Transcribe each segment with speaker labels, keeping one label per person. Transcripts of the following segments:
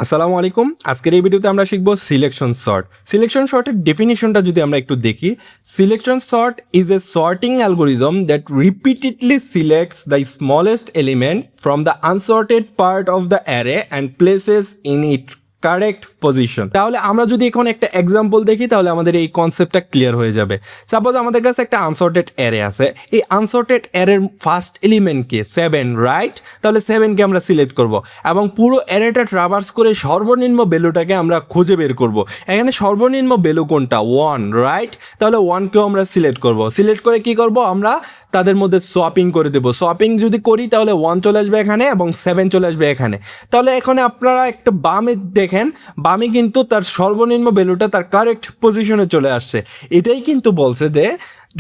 Speaker 1: আসসালামু আলাইকুম। আজকের এই ভিডিওতে আমরা শিখব সিলেকশন সর্ট। সিলেকশন সর্টের ডেফিনিশনটা যদি আমরা একটু দেখি, selection sort is a sorting algorithm that repeatedly সিলেক্টস the smallest element from the unsorted part of the array and places in it correct position. তাহলে আমরা যদি এখন একটা এক্সাম্পল দেখি তাহলে আমাদের এই কনসেপ্টটা ক্লিয়ার হয়ে যাবে। সাপোজ আমাদের কাছে একটা আনসর্টেড অ্যারে আছে, এই আনসর্টেড অ্যারের ফার্স্ট এলিমেন্টকে 7, রাইট? তাহলে 7কে আমরা সিলেক্ট করব এবং পুরো অ্যারেটা ট্রাভার্স করে সর্বনিম্ন ভ্যালুটাকে আমরা খুঁজে বের করব। এখানে সর্বনিম্ন ভ্যালু কোনটা? 1, রাইট? তাহলে 1কেও আমরা সিলেক্ট করব। সিলেক্ট করে কি করব? আমরা তাদের মধ্যে সোয়াপিং করে দেবো। সোয়াপিং যদি করি তাহলে 1 চলে আসবে এখানে এবং 7 চলে আসবে এখানে। তাহলে এখানে আপনারা একটা বামে দেখেন, বামে কিন্তু তার সর্বনিম্ন ভ্যালুটা তার কারেক্ট পজিশনে চলে আসছে। এটাই কিন্তু বলছে যে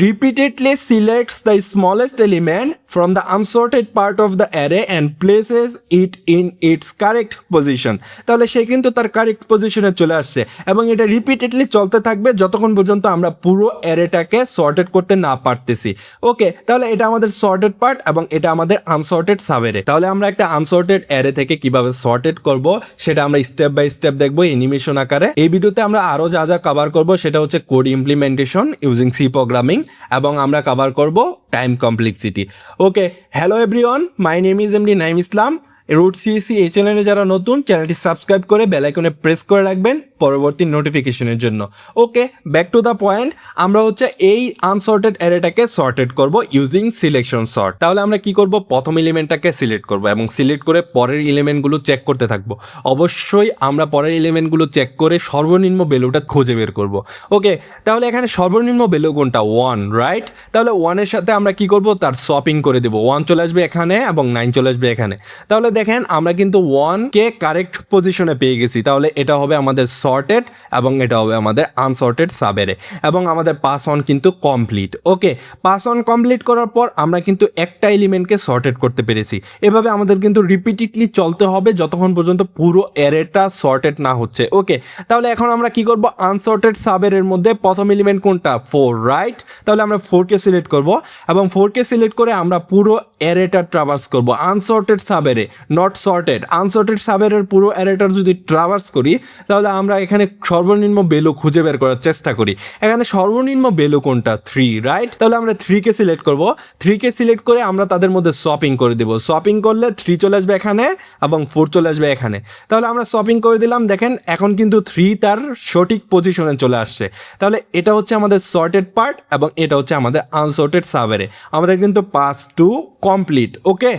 Speaker 1: repeatedly selects the smallest element from the unsorted part of the array and places it in its correct position. তাহলে সে কিন্তু তার কারেক্ট পজিশনে চলে আসছে এবং এটা রিপিটেডলি চলতে থাকবে যতক্ষণ পর্যন্ত আমরা পুরো অ্যারেটাকে সর্টেড করতে না পারতেছি। ওকে, তাহলে এটা আমাদের সর্টেড পার্ট এবং এটা আমাদের আনসর্টেড সাব অ্যারে। তাহলে আমরা একটা আনসর্টেড অ্যারে থেকে কিভাবে সর্টেড করব সেটা আমরা স্টেপ বাই স্টেপ দেখবো অ্যানিমেশন আকারে। এই ভিডিওতে আমরা আরো যা যা কভার করব সেটা হচ্ছে code implementation using C programming এবং আমরা কভার করব time complexity. Okay, hello everyone, my name is MD Naim Islam. Root সিএসি এই চ্যানেলে যারা নতুন, চ্যানেলটি সাবস্ক্রাইব করে বেল আইকনে প্রেস করে রাখবেন পরবর্তী নোটিফিকেশনের জন্য। ওকে, ব্যাক টু দ্য পয়েন্ট। আমরা হচ্ছে এই আনসর্টেড অ্যারেটাকে সর্টেড করব ইউজিং সিলেকশন সর্ট। তাহলে আমরা কি করব? প্রথম এলিমেন্টটাকে সিলেক্ট করব এবং সিলেক্ট করে পরের এলিমেন্টগুলো চেক করতে থাকবো। অবশ্যই আমরা পরের এলিমেন্টগুলো চেক করে সর্বনিম্ন ভ্যালুটা খুঁজে বের করব। ওকে, তাহলে এখানে সর্বনিম্ন ভ্যালু কোনটা? 1, রাইট? তাহলে 1-এর সাথে আমরা কি করব? তার সোয়াপিং করে দেবো। 1 চলে আসবে এখানে এবং 9 চলে আসবে এখানে। তাহলে দেখেন আমরা কিন্তু 1কে কারেক্ট পজিশনে পেয়ে গেছি। তাহলে এটা হবে আমাদের সর্টেড এবং এটা হবে আমাদের আনসর্টেড সাব অ্যারে এবং আমাদের পাস অন কিন্তু complete. Okay, pass on complete করার পর আমরা কিন্তু একটা এলিমেন্টকে সর্টেড করতে পেরেছি। এভাবে আমাদের কিন্তু রিপিটেডলি চলতে হবে যতক্ষণ পর্যন্ত পুরো অ্যারেটা সর্টেড না হচ্ছে। ওকে, তাহলে এখন আমরা কি করব? আনসর্টেড সাব অ্যারের মধ্যে প্রথম এলিমেন্ট কোনটা? 4, রাইট? তাহলে আমরা 4কে সিলেক্ট করব এবং 4কে সিলেক্ট করে আমরা পুরো অ্যারেটা ট্রাভার্স করব। Unsorted sub array, not sorted. Unsorted sub অ্যারের পুরো অ্যারেটার যদি ট্রাভার্স করি তাহলে আমরা এখানে সর্বনিম্ন ভ্যালু খুঁজে বের করার চেষ্টা করি। এখানে সর্বনিম্ন ভ্যালু কোনটা? 3, রাইট? তাহলে আমরা 3কে সিলেক্ট করব। 3কে সিলেক্ট করে আমরা তাদের মধ্যে সোয়াপিং করে দেবো। সোয়াপিং করলে 3 চলে আসবে এখানে এবং 4 চলে আসবে এখানে। তাহলে আমরা সোয়াপিং করে দিলাম। দেখেন এখন কিন্তু 3 তার সঠিক পজিশনে চলে আসছে। তাহলে এটা হচ্ছে আমাদের সর্টেড পার্ট এবং এটা হচ্ছে আমাদের আনসর্টেড সাব অ্যারে। আমাদের কিন্তু পাস টু কমপ্লিট। ওকে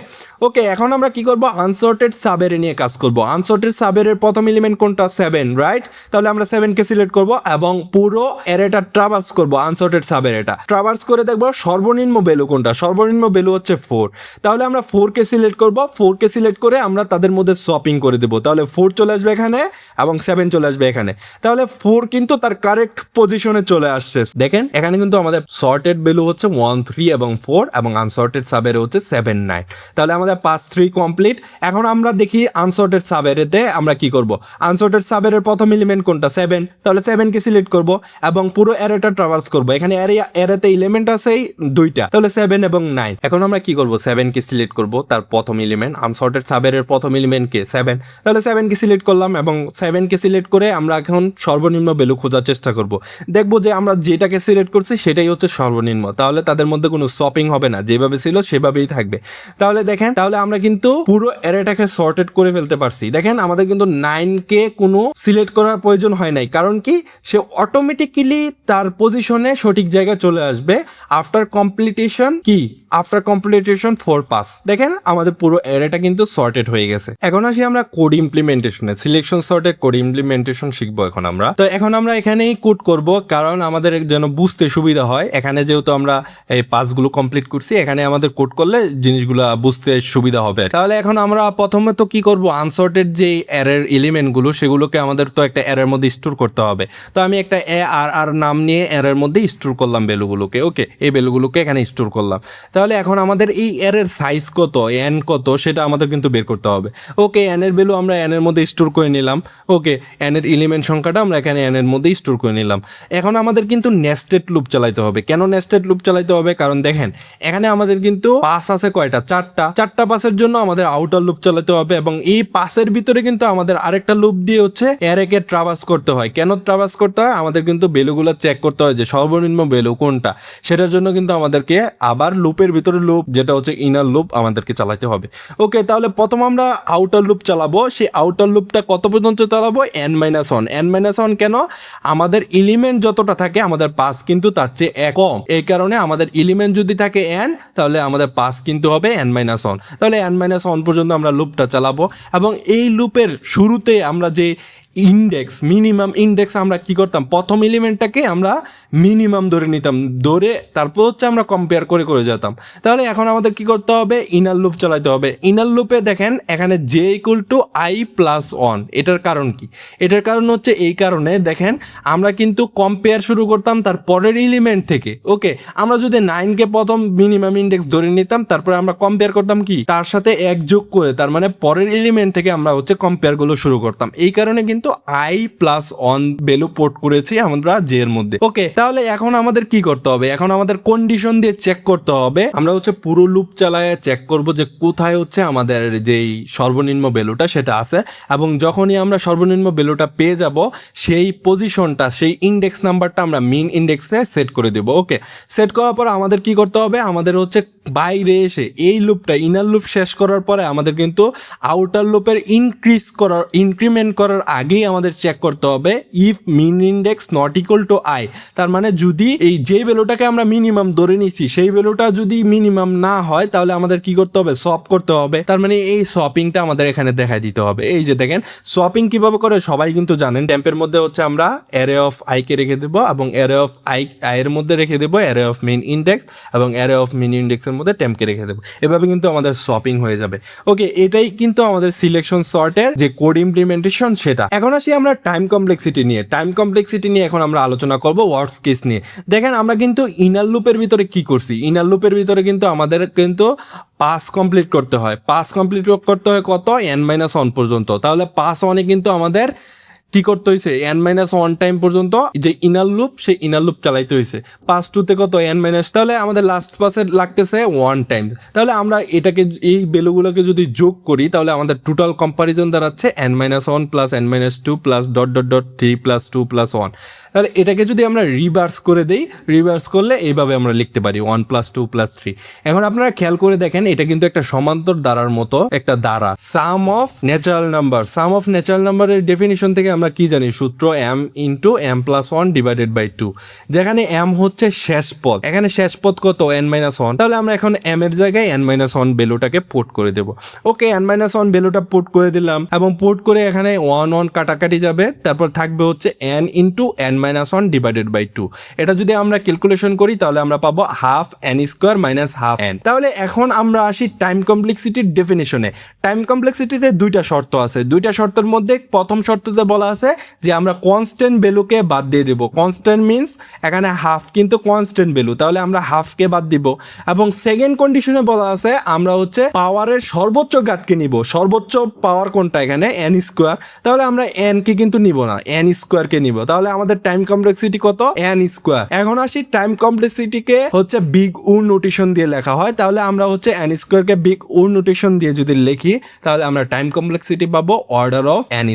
Speaker 1: ওকে, এখন আমরা কি করব? আনসর্টেড সাব অ্যারে নিয়ে কাজ করব। আনসর্টেড সাব অ্যারের প্রথম এলিমেন্ট কোনটা? 7, রাইট? তাহলে আমরা 7কে সিলেক্ট করব এবং পুরো অ্যারেটা ট্রাভার্স করব। আনসর্টেড সাব অ্যারেটা ট্রাভার্স করে দেখব সর্বনিম্ন ভ্যালু কোনটা। সর্বনিম্ন ভ্যালু হচ্ছে 4। তাহলে আমরা 4কে সিলেক্ট করব। 4কে সিলেক্ট করে আমরা তাদের মধ্যে সোয়াপিং করে দেবো। তাহলে 4 চলে আসবে এখানে এবং 7 চলে আসবে এখানে। তাহলে 4 কিন্তু তার কারেক্ট পজিশনে চলে আসছে। দেখেন এখানে কিন্তু আমাদের সর্টেড ভ্যালু হচ্ছে 1, 3 এবং 4 এবং আনসর্টেড সাব অ্যারে হচ্ছে 7, 9। তাহলে আমাদের পাস 3 কমপ্লিট। এখন আমরা দেখি আনসর্টেড সাব অ্যারেতে আমরা কি করব? আনসর্টেড সাব অ্যারের প্রথম এলিমেন্ট কোনটা? 7। তাহলে 7কে সিলেক্ট করব এবং পুরো অ্যারেটা ট্রাভার্স করব। এখানে অ্যারেতে এলিমেন্ট আছে 2টা, তাহলে 7 এবং 9। এখন আমরা কি করব? 7কে সিলেক্ট করব, তার প্রথম এলিমেন্ট। আনসর্টেড সাব অ্যারের প্রথম এলিমেন্ট কে? 7। তাহলে 7কে সিলেক্ট করলাম এবং 7কে সিলেক্ট করে আমরা এখন সর্বনিম্ন ভ্যালু খোঁজার চেষ্টা করব। দেখব যে আমরা যেটাকে সিলেক্ট করছি সেটাই হচ্ছে সর্বনিম্ন। তাহলে তাদের মধ্যে কোনো শপিং হবে না, যেভাবে ছিল সেভাবেই থাকবে। তাহলে দেখেন, তাহলে আমরা কিন্তু পুরো অ্যারেটাকে সর্টেড করে ফেলতে পারছি। দেখেন আমাদের কিন্তু 9কে কোনো সিলেক্ট করার প্রয়োজন হয় নাই, কারণ কি সে অটোমেটিক্যালি তার পজিশনে সঠিক জায়গায় চলে আসবে আফটার কমপ্লিটেশন। কি? After completion 4 pass. দেখেন আমাদের পুরো অ্যারেটা কিন্তু সর্টেড হয়ে গেছে। এখন আসি আমরা কোড ইমপ্লিমেন্টেশনে। সিলেকশন সর্টেড কোড ইমপ্লিমেন্টেশন শিখবো এখন আমরা। তো এখন আমরা এখানেই কোড করব, কারণ আমাদের যেন বুঝতে সুবিধা হয়। এখানে যেহেতু আমরা এই পাসগুলো কমপ্লিট করছি, এখানে আমাদের কোড করলে জিনিসগুলো বুঝতে সুবিধা হবে। তাহলে এখন আমরা প্রথমে তো কি করব? আনসর্টেড যে অ্যারের এলিমেন্টগুলো সেগুলোকে আমাদের তো একটা অ্যারের মধ্যে স্টোর করতে হবে। তো আমি একটা ARR নাম নিয়ে অ্যারের মধ্যে স্টোর করলাম ভ্যালুগুলোকে। ওকে, এই ভ্যালুগুলোকে এখানে স্টোর করলাম। তো তাহলে এখন আমাদের এই অ্যারের সাইজ কত, এন কত, সেটা আমাদের কিন্তু বের করতে হবে। ওকে, এন এর ভ্যালু আমরা এন এর মধ্যে স্টোর করে নিলাম। ওকে, এন এর এলিমেন্ট সংখ্যাটা আমরা এখানে এন এর মধ্যেই স্টোর করে নিলাম। এখন আমাদের কিন্তু নেস্টেড লুপ চালাইতে হবে। কেন নেস্টেড লুপ চালাইতে হবে? কারণ দেখেন এখানে আমাদের কিন্তু পাস আছে কয়টা, চারটা পাসের জন্য আমাদের আউটার লুপ চালাতে হবে, এবং এই পাসের ভিতরে কিন্তু আমাদের আরেকটা লুপ দিয়ে হচ্ছে অ্যারেকে ট্রাভার্স করতে হয়। কেন ট্রাভার্স করতে হয়? আমাদের কিন্তু ভ্যালুগুলো চেক করতে হয় যে সর্বনিম্ন ভ্যালু কোনটা, সেটার জন্য কিন্তু আমাদেরকে আবার লুপের ভিতরে লুপ, যেটা হচ্ছে ইনার লুপ, আমাদেরকে চালাতে হবে। ওকে, তাহলে প্রথম আমরা আউটার লুপ চালাবো। সেই আউটার লুপটা কত পর্যন্ত চালাবো? n-1 কেন? আমাদের এলিমেন্ট যতটা থাকে আমাদের পাস কিন্তু তার চেয়ে কম। এই কারণে আমাদের এলিমেন্ট যদি থাকে n, তাহলে আমাদের পাস কিন্তু হবে n-1। তাহলে n-1 পর্যন্ত আমরা লুপটা চালাবো, এবং এই লুপের শুরুতে আমরা যে মিনিমাম ইন্ডেক্স আমরা কি করতাম, প্রথম এলিমেন্টটাকে আমরা মিনিমাম ধরে নিতাম, ধরে তারপর হচ্ছে আমরা কম্পেয়ার করে করে যেতাম। তাহলে এখন আমাদের কি করতে হবে? ইনার লুপ চালাতে হবে। ইনার লুপে দেখেন এখানে j = i+1। এটার কারণ কি? এটার কারণ হচ্ছে এই কারণে দেখেন আমরা কিন্তু কম্পেয়ার শুরু করতাম তার পরের এলিমেন্ট থেকে। ওকে, আমরা যদি 9কে প্রথম মিনিমাম ইন্ডেক্স ধরে নিতাম, তারপরে আমরা কম্পেয়ার করতাম কি তার সাথে 1 যোগ করে, তার মানে পরের এলিমেন্ট থেকে আমরা হচ্ছে কম্পেয়ার গুলো শুরু করতাম। এই কারণে কিন্তু i+1 ভ্যালু পোর্ট করেছি আমরা j এর মধ্যে। ওকে, তাহলে এখন আমাদের কি করতে হবে? এখন আমাদের কন্ডিশন দিয়ে চেক করতে হবে। আমরা হচ্ছে পুরো লুপ চালায় চেক করব যে কোথায় হচ্ছে আমাদের যেই সর্বনিম্ন ভ্যালুটা সেটা আছে, এবং যখনই আমরা সর্বনিম্ন ভ্যালুটা পেয়ে যাব সেই পজিশনটা, সেই ইন্ডেক্স নাম্বারটা আমরা মিন ইন্ডেক্সে সেট করে দেব। ওকে, সেট করার পর আমাদের কি করতে হবে? আমাদের হচ্ছে বাইরে এসে এই লুপটা, ইনার লুপ শেষ করার পরে আমাদের কিন্তু আউটার লুপের ইনক্রিমেন্ট করার আগেই আমাদের চেক করতে হবে if min index not equal to i। তার মানে যদি এই যে ভ্যালুটাকে আমরা মিনিমাম ধরে নিছি সেই ভ্যালুটা যদি মিনিমাম না হয়, তাহলে আমাদের কি করতে হবে? সোয়াপ করতে হবে। তার মানে এই সোয়াপিংটা আমাদের এখানে দেখাই দিতে হবে। এই যে দেখেন সোয়াপিং কিভাবে করে সবাই কিন্তু জানেন। ট্যাম্পের মধ্যে হচ্ছে আমরা অ্যারে অফ i কে রেখে দেবো, এবং অ্যারে অফ i এর মধ্যে রেখে দেবো অ্যারে অফ মিন ইন্ডেক্স, এবং অ্যারে অফ মিন ইন্ডেক্সের মধ্যে ট্যাম্পকে রেখে দেবো। এভাবে কিন্তু আমাদের সোয়াপিং হয়ে যাবে। ওকে, এটাই কিন্তু আমাদের সিলেকশন সর্টের যে কোড ইমপ্লিমেন্টেশন সেটা। এখন আসি আমরা টাইম কমপ্লেক্সিটি নিয়ে এখন আমরা আলোচনা করব ওয়ার্স্ট কেস নিয়ে। দেখেন আমরা কিন্তু ইনার লুপের ভিতরে কি করছি? ইনার লুপের ভিতরে কিন্তু আমাদের কিন্তু পাস কমপ্লিট করতে হয় কত? n-1 পর্যন্ত। তাহলে পাস 1-এ কিন্তু আমাদের কি করতে হয়েছে? n-1 টাইম পর্যন্ত যে ইনার লুপ, সেই ইনার লুপ চালাইতে হয়েছে। পাস 2-তে কত? n-, তাহলে আমাদের লাস্ট পাসে লাগতেছে 1 টাইম। তাহলে আমরা এটাকে, এই ভ্যালুগুলোকে যদি যোগ করি, তাহলে আমাদের টোটাল কম্পারিজন দাঁড়াচ্ছে n-1 + n-2 + ... 3 + 2 + 1। তাহলে এটাকে যদি আমরা রিভার্স করে দেই, রিভার্স করলে এইভাবে আমরা লিখতে পারি 1 + 2 + 3। এখন আপনারা খেয়াল করে দেখেন, এটা কিন্তু একটা সমান্তর ধারার মতো একটা ধারা, সাম অফ ন্যাচারাল নাম্বারের ডেফিনিশন থেকে আমরা কি জানি? সূত্র m × m+1 / 2, যেখানে m হচ্ছে শেষ পদ। এখানে শেষ পদ কত? n-1। তাহলে আমরা এখন m এর জায়গায় n-1 ভ্যালুটাকে পোর্ট করে দেব। ওকে, n-1 ভ্যালুটা পোর্ট করে দিলাম, এবং পোর্ট করে এখানে 1 কাটাকাটি যাবে, তারপর থাকবে হচ্ছে n × n-1 / 2। এটা যদি আমরা ক্যালকুলেশন করি তাহলে আমরা পাবো ½ n² - ½ n। তাহলে এখন আমরা আসি টাইম কমপ্লেক্সিটির ডেফিনিশনে। টাইম কমপ্লেক্সিটিতে দুইটা শর্ত আছে। দুইটা শর্তের মধ্যে প্রথম শর্ততে বলা আছে যে আমরা কনস্ট্যান্ট ভ্যালুকে বাদ দিয়ে দেব। কনস্ট্যান্ট মিন্স এখানে হাফ কিন্তু কনস্ট্যান্ট ভ্যালু, তাহলে আমরা হাফকে বাদ দিব। এবং সেকেন্ড কন্ডিশনে বলা আছে আমরা হচ্ছে পাওয়ারের সর্বোচ্চ ঘাতকে নিব। সর্বোচ্চ পাওয়ার কোনটা? এখানে n²। তাহলে আমরা n কে কিন্তু নিব না, n² কে নিব। তাহলে আমাদের টাইম কমপ্লেক্সিটি কত? n²। এখন আসি টাইম কমপ্লেক্সিটিকে হচ্ছে বিগ উ নোটেশন দিয়ে লেখা হয়। তাহলে আমরা হচ্ছে n² কে বিগ উ নোটেশন দিয়ে যদি লিখি, তাহলে আমরা টাইম কমপ্লেক্সিটি পাবো অর্ডার অফ n²।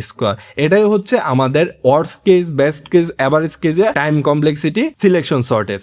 Speaker 1: এটাই হচ্ছে আমাদের worst case, best case, average কেসে টাইম কমপ্লেক্সিটি সিলেকশন সর্টের।